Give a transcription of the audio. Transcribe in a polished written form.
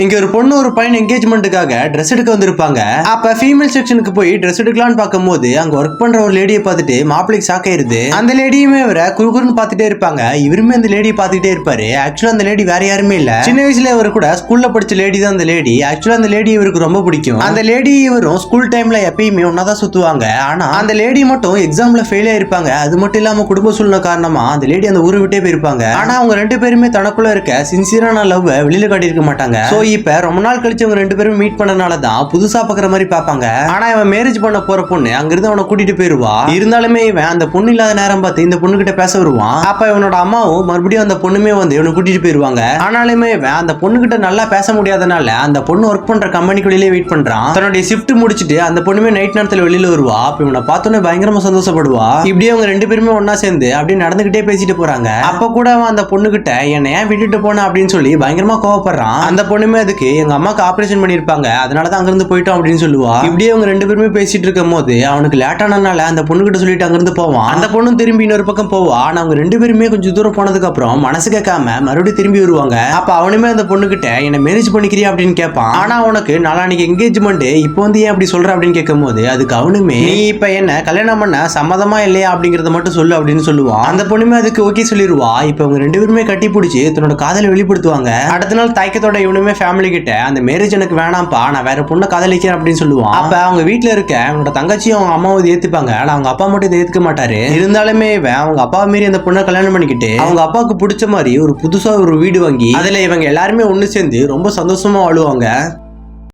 இங்க ஒரு பொண்ணு ஒரு பையன் என்கேஜ்மெண்ட்டுக்காக ட்ரெஸ் எடுக்க வந்திருப்பாங்க. அப்ப ஃபீமேல் செக்ஷனுக்கு போய் ட்ரெஸ் எடுக்கலாம்னு பார்க்கும்போது அங்க ஒர்க் பண்ற ஒரு லேடியை பார்த்துட்டு மாப்பிளைக்கு ஷாக் ஆயிருது. அந்த லேடியுமே இவரை குறுகுறுன்னு பார்த்துட்டே இருப்பாங்க. இவருமே அந்த லேடியை பார்த்துட்டே இருப்பாரு. ஆக்சுவலா அந்த லேடி வேற யாருமே இல்ல, சின்ன வயசுல இவர் கூட ஸ்கூல்ல படிச்ச லேடி தான் அந்த லேடி. ஆக்சுவலா அந்த லேடி இவருக்கு ரொம்ப பிடிக்கும். அந்த லேடி இவரும் ஸ்கூல் டைம்ல எப்பயுமே ஒன்னாதான் சுத்துவாங்க. ஆனா அந்த லேடி மட்டும் எக்ஸாம்ல ஃபெயில் ஆயிருப்பாங்க. அது மட்டும் இல்லாம குடும்ப சூழ்நிலை காரணமா அந்த லேடி அந்த ஊரை விட்டே போயிருப்பாங்க. ஆனா அவங்க ரெண்டு பேருமே தனக்குள்ள இருக்க சின்சியரான லவ் வெளியில காட்டியிருக்க மாட்டாங்க. சோ இப்ப ரொம்ப நாள் கழிச்சு அவங்க ரெண்டு பேரும் மீட் பண்ணனால தான் புதுசா பாக்குற மாதிரி பாப்பாங்க. ஆனா இவன் மேரேஜ் பண்ண போற பொண்ணு அங்கிருந்து அவனை கூட்டிட்டு போயிருவா. இருந்தாலுமே இவன் அந்த பொண்ணு இல்லாத நேரம் பார்த்து இந்த பொண்ணு கிட்ட பேச வருவான். அப்ப இவனோட அம்மாவும் மறுபடியும் அந்த பொண்ணுமே வந்து இவனை கூட்டிட்டு போயிருவாங்க. ஆனாலுமே இவன் அந்த பொண்ணு கிட்ட நல்லா பேச முடியாதனால அந்த பொண்ணு ஒர்க் பண்ற கம்பெனிக்குள்ளே வெயிட் பண்றான். தன்னுடைய ஷிஃப்ட் முடிச்சிட்டு அந்த பொண்ணுமே நைட் நேரத்துல வெளியில வருவா. அப்ப இவனை பார்த்தோன்னே பயங்கரமா சந்தோஷப்படுவா. இப்படியே அவங்க ரெண்டு பேருமே ஒன்னா சேர்ந்து அப்படியே நடந்துகிட்டே பேசிட்டு போறாங்க. அப்ப கூட அவன் அந்த பொண்ணு கிட்ட என்ன ஏன் விட்டுட்டு போன அப்படின்னு சொல்லி பயங்கரமா கோவப்படுறான். அந்த பொண்ணுமே அதுக்கு எங்க அம்மாக்கு ஆபரேஷன் பண்ணிருப்பாங்க, அதனாலதான் அங்கிருந்து போயிட்டோம் அப்படின்னு சொல்லுவா. இப்படியே அவங்க ரெண்டு பேருமே பேசிட்டு இருக்கும் போது அவனுக்கு லேட் ஆனனால அந்த பொண்ணு கிட்ட சொல்லிட்டு அங்கிருந்து போவான். அந்த பொண்ணு திரும்பி இன்னொரு பக்கம் போவா. ஆனா அவங்க ரெண்டு பேருமே கொஞ்சம் தூரம் போனதுக்கு அப்புறம் மனசு கேட்காம மறுபடியும் திரும்பி வருவாங்க. அப்ப அவனுமே அந்த பொண்ணு கிட்ட என்ன மேரேஜ் பண்ணிக்கிறியா அப்படின்னு கேட்பான். ஆனா உனக்கு நாளானிக்கு என்கேஜ்மெண்ட் இப்போ வந்து ஏன் அப்படி சொல்ற அப்படின்னு கேட்கும் போது அதுக்கு அவனுமே நீ இப்ப என்ன கல்யாணம் பண்ண சம்மதமா இல்லையா அப்படிங்கறத மட்டும் சொல்லு அப்படின்னு சொல்லுவான். அந்த பொண்ணுமே அதுக்கு ஓகே சொல்லிடுவா. இப்ப அவங்க ரெண்டு பேருமே கட்டி பிடிச்சி தன்னோட காதலை வெளிப்படுத்துவாங்க. அடுத்த நாள் தயக்கத்தோட இவனுமே ஃபேமிலி கிட்ட அந்த மேரேஜ் எனக்கு வேணாம்ப்பா, நான் வேற பொண்ணை காதலிக்கிறேன் அப்படின்னு சொல்லுவான். அப்ப அவங்க வீட்டுல இருக்க அவனோட தங்கச்சியும் அவங்க அம்மாவும் ஏத்துப்பாங்க. ஆனா அவங்க அப்பா மட்டும் இதை ஏத்துக்க மாட்டாரு. இருந்தாலுமே அவங்க அப்பா மீறி அந்த பொண்ணை கல்யாணம் பண்ணிக்கிட்டு அவங்க அப்பாவுக்கு பிடிச்ச மாதிரி ஒரு புதுசா ஒரு வீடு வாங்கி அதுல இவங்க எல்லாருமே ஒண்ணு சேர்ந்து ரொம்ப சந்தோஷமா வாழுவாங்க.